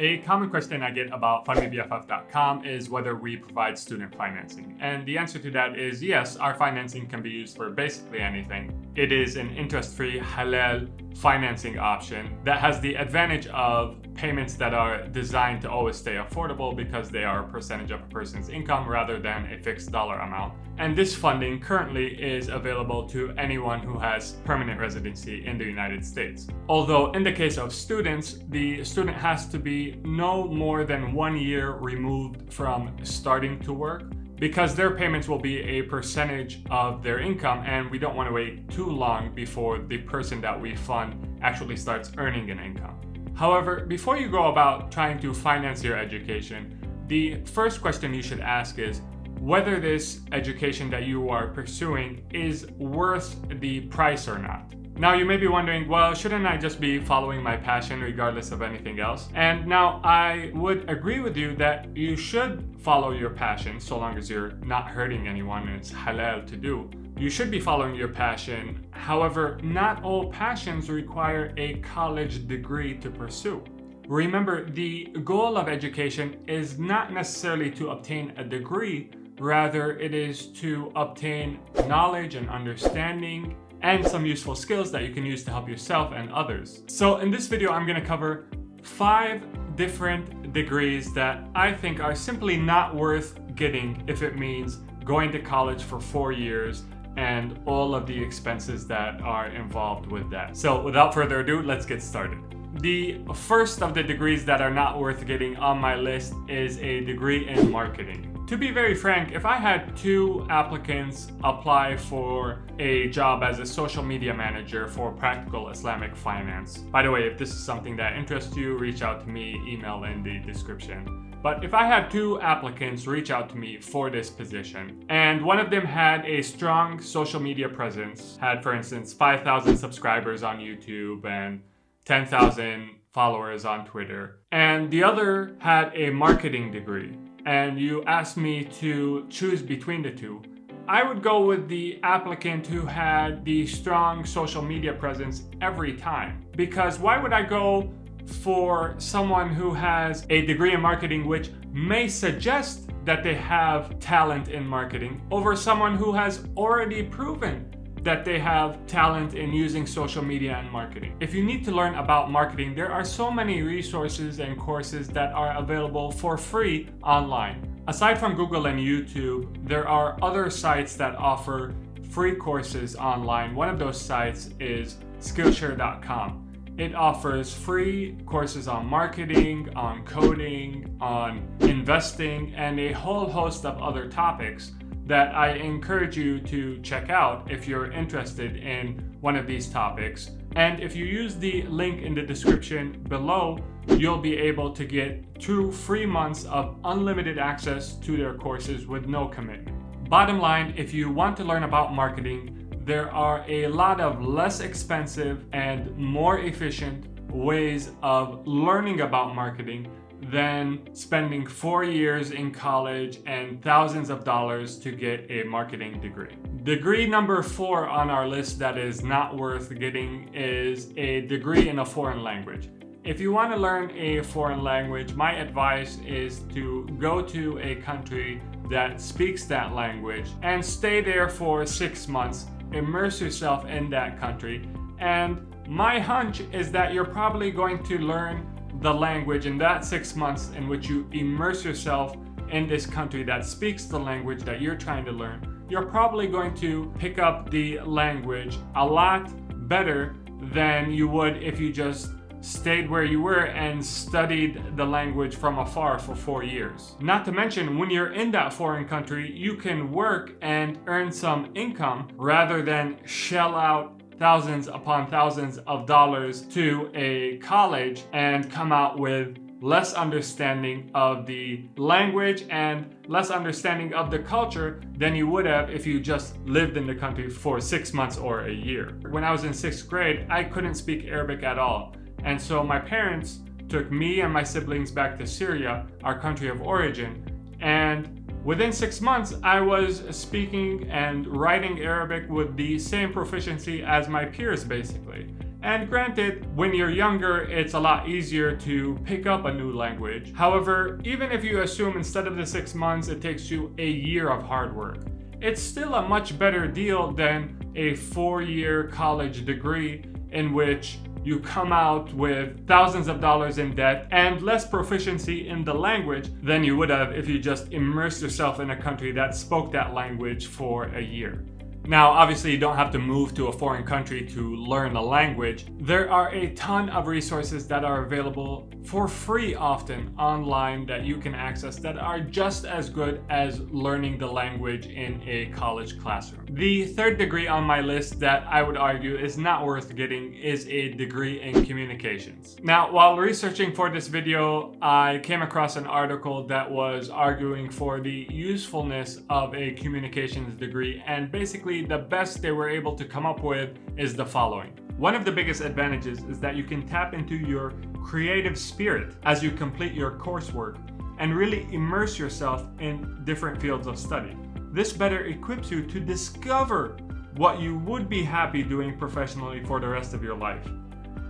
A common question I get about fundmebff.com is whether we provide student financing. And the answer to that is yes, our financing can be used for basically anything. It is an interest-free halal financing option that has the advantage of payments that are designed to always stay affordable because they are a percentage of a person's income rather than a fixed dollar amount. And this funding currently is available to anyone who has permanent residency in the United States. Although in the case of students, the student has to be no more than 1 year removed from starting to work, because their payments will be a percentage of their income, and we don't want to wait too long before the person that we fund actually starts earning an income. However, before you go about trying to finance your education, the first question you should ask is whether this education that you are pursuing is worth the price or not. Now you may be wondering, well, shouldn't I just be following my passion regardless of anything else? And now I would agree with you that you should follow your passion so long as you're not hurting anyone and it's halal to do. You should be following your passion. However, not all passions require a college degree to pursue. Remember, the goal of education is not necessarily to obtain a degree, rather it is to obtain knowledge and understanding and some useful skills that you can use to help yourself and others. So in this video, I'm going to cover 5 different degrees that I think are simply not worth getting if it means going to college for 4 years and all of the expenses that are involved with that. So without further ado, let's get started. The first of the degrees that are not worth getting on my list is a degree in marketing. To be very frank, if I had 2 applicants apply for a job as a social media manager for practical Islamic finance, by the way, if this is something that interests you, reach out to me, email in the description. But if I had 2 applicants reach out to me for this position, and one of them had a strong social media presence, had for instance 5,000 subscribers on YouTube and 10,000 followers on Twitter, and the other had a marketing degree, and you asked me to choose between the 2, I would go with the applicant who had the strong social media presence every time. Because why would I go for someone who has a degree in marketing which may suggest that they have talent in marketing over someone who has already proven that they have talent in using social media and marketing? If you need to learn about marketing, there are so many resources and courses that are available for free online. Aside from Google and YouTube, there are other sites that offer free courses online. One of those sites is Skillshare.com. It offers free courses on marketing, on coding, on investing, and a whole host of other topics that I encourage you to check out if you're interested in one of these topics. And if you use the link in the description below, you'll be able to get 2 free months of unlimited access to their courses with no commitment. Bottom line, if you want to learn about marketing, there are a lot of less expensive and more efficient ways of learning about marketing than spending 4 years in college and thousands of dollars to get a marketing degree. Degree number 4 on our list that is not worth getting is a degree in a foreign language. If you want to learn a foreign language, my advice is to go to a country that speaks that language and stay there for 6 months, immerse yourself in that country, and my hunch is that you're probably going to learn the language in that 6 months in which you immerse yourself in this country that speaks the language that you're trying to learn. You're probably going to pick up the language a lot better than you would if you just stayed where you were and studied the language from afar for 4 years. Not to mention, when you're in that foreign country, you can work and earn some income rather than shell out thousands upon thousands of dollars to a college and come out with less understanding of the language and less understanding of the culture than you would have if you just lived in the country for 6 months or a year. When I was in 6th grade, I couldn't speak Arabic at all. And so my parents took me and my siblings back to Syria, our country of origin, and within 6 months, I was speaking and writing Arabic with the same proficiency as my peers, basically. And granted, when you're younger, it's a lot easier to pick up a new language. However, even if you assume instead of the 6 months, it takes you a year of hard work, it's still a much better deal than a 4-year college degree in which you come out with thousands of dollars in debt and less proficiency in the language than you would have if you just immersed yourself in a country that spoke that language for a year. Now, obviously, you don't have to move to a foreign country to learn a language. There are a ton of resources that are available for free often online that you can access that are just as good as learning the language in a college classroom. The third degree on my list that I would argue is not worth getting is a degree in communications. Now, while researching for this video, I came across an article that was arguing for the usefulness of a communications degree, and basically the best they were able to come up with is the following. One of the biggest advantages is that you can tap into your creative spirit as you complete your coursework and really immerse yourself in different fields of study. This better equips you to discover what you would be happy doing professionally for the rest of your life.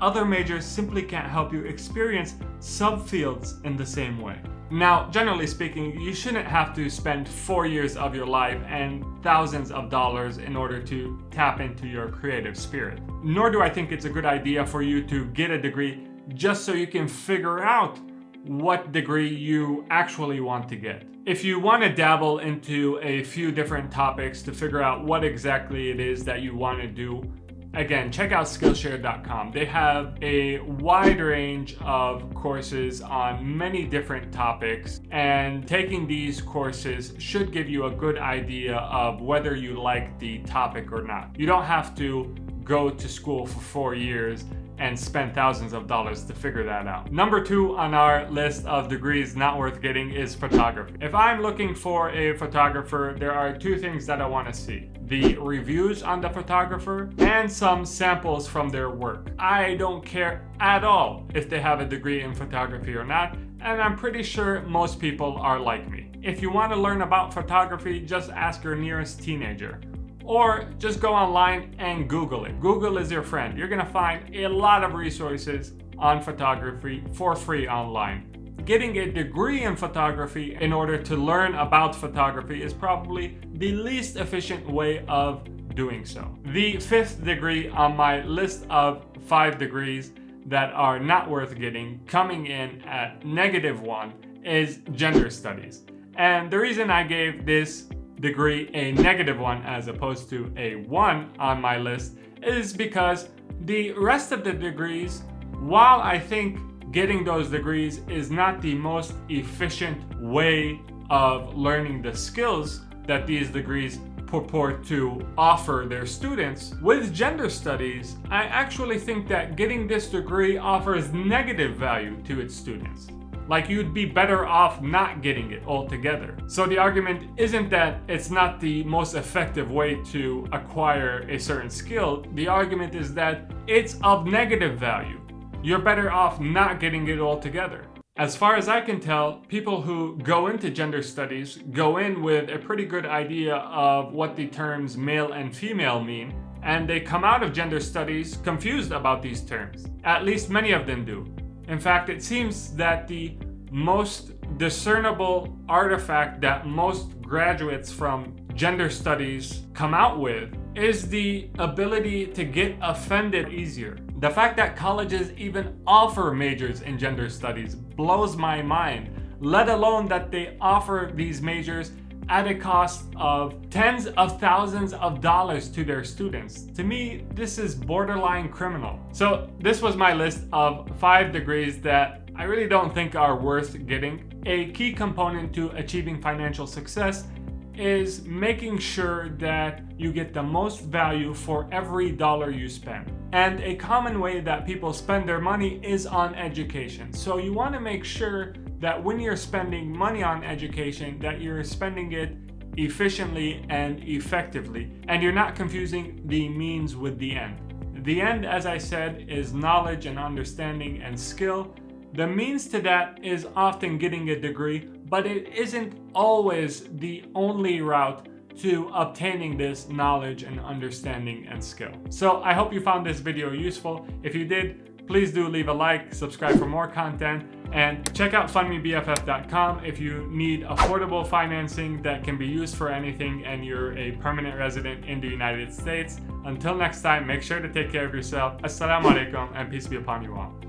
Other majors simply can't help you experience subfields in the same way. Now, generally speaking, you shouldn't have to spend 4 years of your life and thousands of dollars in order to tap into your creative spirit. Nor do I think it's a good idea for you to get a degree just so you can figure out what degree you actually want to get. If you want to dabble into a few different topics to figure out what exactly it is that you want to do, again, check out Skillshare.com. They have a wide range of courses on many different topics, and taking these courses should give you a good idea of whether you like the topic or not. You don't have to go to school for 4 years and spend thousands of dollars to figure that out. Number 2 on our list of degrees not worth getting is photography. If I'm looking for a photographer, there are 2 things that I want to see: the reviews on the photographer and some samples from their work. I don't care at all if they have a degree in photography or not, and I'm pretty sure most people are like me. If you want to learn about photography, just ask your nearest teenager. Or just go online and Google it. Google is your friend. You're gonna find a lot of resources on photography for free online. Getting a degree in photography in order to learn about photography is probably the least efficient way of doing so. The 5th degree on my list of 5 degrees that are not worth getting, coming in at -1, is gender studies. And the reason I gave this degree a -1 as opposed to a 1 on my list is because the rest of the degrees, while I think getting those degrees is not the most efficient way of learning the skills that these degrees purport to offer their students, with gender studies, I actually think that getting this degree offers negative value to its students. Like, you'd be better off not getting it altogether. So the argument isn't that it's not the most effective way to acquire a certain skill. The argument is that it's of negative value. You're better off not getting it altogether. As far as I can tell, people who go into gender studies go in with a pretty good idea of what the terms male and female mean, and they come out of gender studies confused about these terms. At least many of them do. In fact, it seems that the most discernible artifact that most graduates from gender studies come out with is the ability to get offended easier. The fact that colleges even offer majors in gender studies blows my mind, let alone that they offer these majors at a cost of tens of thousands of dollars to their students. To me, this is borderline criminal. So this was my list of 5 degrees that I really don't think are worth getting. A key component to achieving financial success is making sure that you get the most value for every dollar you spend. And a common way that people spend their money is on education. So you want to make sure that when you're spending money on education, that you're spending it efficiently and effectively, and you're not confusing the means with the end. The end, as I said, is knowledge and understanding and skill. The means to that is often getting a degree, but it isn't always the only route to obtaining this knowledge and understanding and skill. So I hope you found this video useful. If you did, please do leave a like, subscribe for more content, and check out fundmebff.com if you need affordable financing that can be used for anything and you're a permanent resident in the United States. Until next time, make sure to take care of yourself. Assalamu alaikum and peace be upon you all.